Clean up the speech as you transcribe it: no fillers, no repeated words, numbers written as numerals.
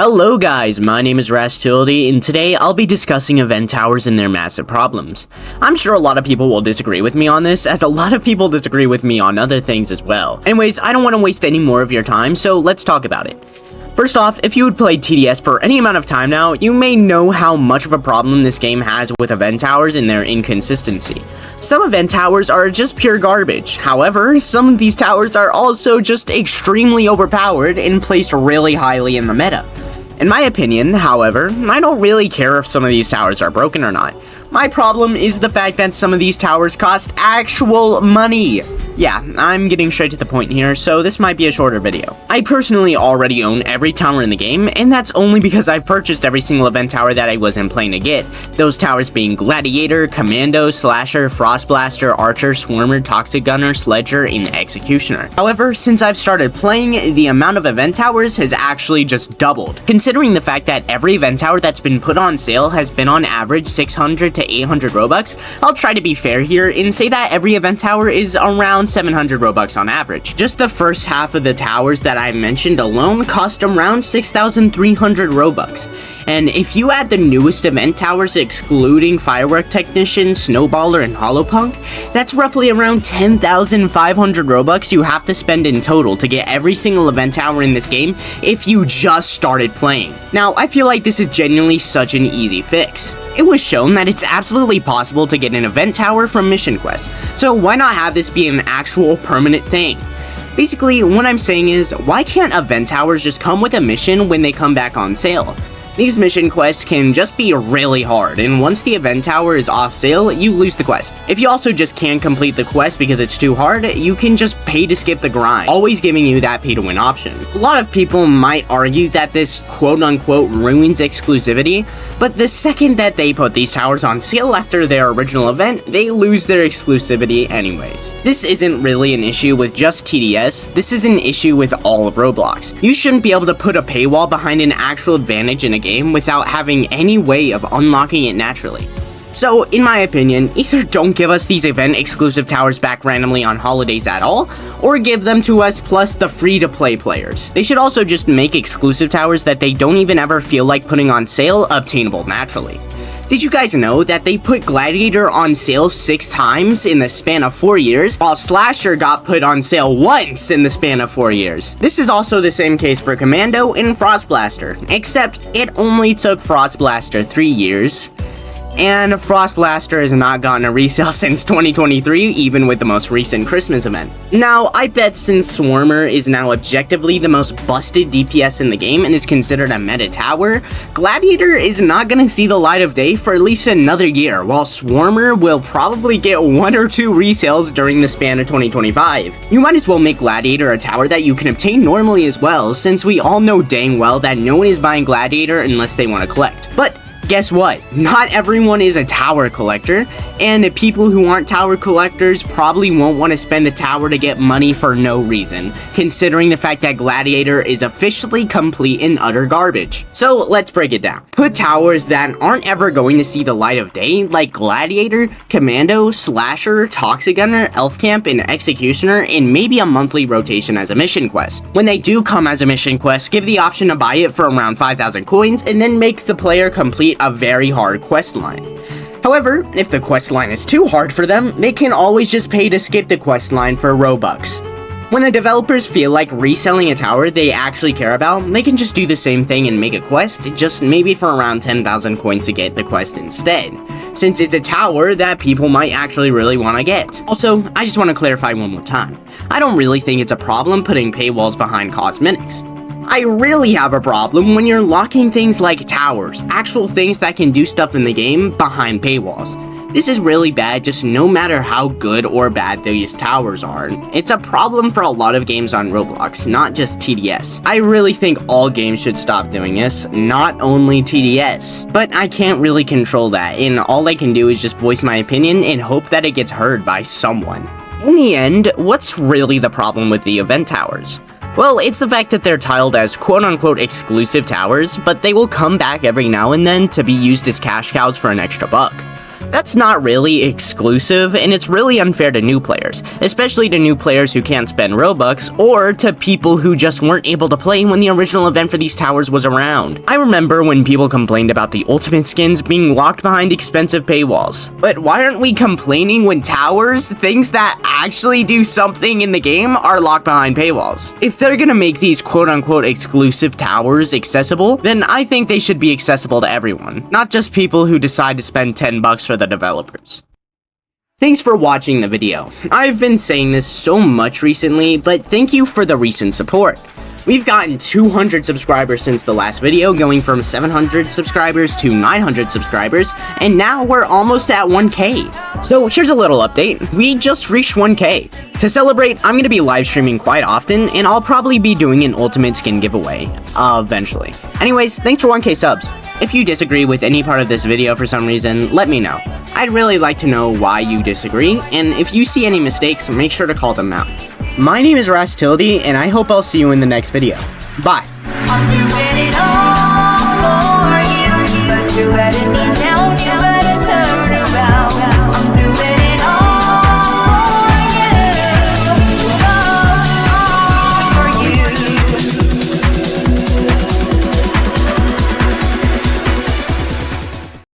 Hello guys, my name is Rastility, and today I'll be discussing event towers and their massive problems. I'm sure a lot of people will disagree with me on this, as a lot of people disagree with me on other things as well. Anyways, I don't want to waste any more of your time, so let's talk about it. First off, if you had played TDS for any amount of time now, you may know how much of a problem this game has with event towers and their inconsistency. Some event towers are just pure garbage. However, some of these towers are also just extremely overpowered and placed really highly in the meta. In my opinion, however, I don't really care if some of these towers are broken or not. My problem is the fact that some of these towers cost actual money. Yeah, I'm getting straight to the point here, so this might be a shorter video. I personally already own every tower in the game, and that's only because I've purchased every single event tower that I wasn't playing to get. Those towers being Gladiator, Commando, Slasher, Frost Blaster, Archer, Swarmer, Toxic Gunner, Sledger, and Executioner. However, since I've started playing, the amount of event towers has actually just doubled. Considering the fact that every event tower that's been put on sale has been on average 600 to 800 Robux, I'll try to be fair here and say that every event tower is around 700 Robux on average. Just the first half of the towers that I mentioned alone cost around 6,300 Robux. And if you add the newest event towers excluding Firework Technician, Snowballer, and Holopunk, that's roughly around 10,500 Robux you have to spend in total to get every single event tower in this game if you just started playing. Now, I feel like this is genuinely such an easy fix. It was shown that it's absolutely possible to get an event tower from mission quests, so why not have this be an actual permanent thing? Basically, what I'm saying is, why can't event towers just come with a mission when they come back on sale? These mission quests can just be really hard, and once the event tower is off sale, you lose the quest. If you also just can't complete the quest because it's too hard, you can just pay to skip the grind, always giving you that pay to win option. A lot of people might argue that this quote-unquote ruins exclusivity, but the second that they put these towers on sale after their original event, they lose their exclusivity anyways. This isn't really an issue with just TDS, this is an issue with all of Roblox. You shouldn't be able to put a paywall behind an actual advantage in a game without having any way of unlocking it naturally. So, in my opinion, either don't give us these event exclusive towers back randomly on holidays at all, or give them to us plus the free-to-play players. They should also just make exclusive towers that they don't even ever feel like putting on sale obtainable naturally. Did you guys know that they put Gladiator on sale 6 times in the span of 4 years, while Slasher got put on sale once in the span of 4 years? This is also the same case for Commando and Frost Blaster, except it only took Frost Blaster 3 years. And Frost Blaster has not gotten a resale since 2023, even with the most recent Christmas event. Now, I bet since Swarmer is now objectively the most busted DPS in the game and is considered a meta tower, Gladiator is not gonna see the light of day for at least another year, while Swarmer will probably get 1 or 2 resales during the span of 2025. You might as well make Gladiator a tower that you can obtain normally as well, since we all know dang well that no one is buying Gladiator unless they want to collect. But guess what? Not everyone is a tower collector, and the people who aren't tower collectors probably won't want to spend the tower to get money for no reason, considering the fact that Gladiator is officially complete and utter garbage. So let's break it down. Put towers that aren't ever going to see the light of day, like Gladiator, Commando, Slasher, Toxic Gunner, Elf Camp, and Executioner, in maybe a monthly rotation as a mission quest. When they do come as a mission quest, give the option to buy it for around 5,000 coins, and then make the player complete a very hard quest line. However, if the quest line is too hard for them, they can always just pay to skip the quest line for Robux. When the developers feel like reselling a tower they actually care about, they can just do the same thing and make a quest, just maybe for around 10,000 coins to get the quest instead, since it's a tower that people might actually really want to get. Also, I just want to clarify one more time. I don't really think it's a problem putting paywalls behind cosmetics. I really have a problem when you're locking things like towers, actual things that can do stuff in the game, behind paywalls. This is really bad just no matter how good or bad these towers are. It's a problem for a lot of games on Roblox, not just TDS. I really think all games should stop doing this, not only TDS. But I can't really control that, and all I can do is just voice my opinion and hope that it gets heard by someone. In the end, what's really the problem with the event towers? Well, it's the fact that they're tiled as quote-unquote exclusive towers, but they will come back every now and then to be used as cash cows for an extra buck. That's not really exclusive, and it's really unfair to new players, especially to new players who can't spend Robux, or to people who just weren't able to play when the original event for these towers was around. I remember when people complained about the ultimate skins being locked behind expensive paywalls. But why aren't we complaining when towers, things that actually do something in the game, are locked behind paywalls? If they're gonna make these quote-unquote exclusive towers accessible, then I think they should be accessible to everyone, not just people who decide to spend 10 bucks for the developers. Thanks for watching the video. I've been saying this so much recently, but thank you for the recent support. We've gotten 200 subscribers since the last video, going from 700 subscribers to 900 subscribers, and now we're almost at 1K. So here's a little update. We just reached 1K. To celebrate, I'm going to be live streaming quite often, and I'll probably be doing an ultimate skin giveaway, eventually. Anyways, thanks for 1K subs. If you disagree with any part of this video for some reason, let me know. I'd really like to know why you disagree, and if you see any mistakes, make sure to call them out. My name is Rastildy, and I hope I'll see you in the next video. Bye!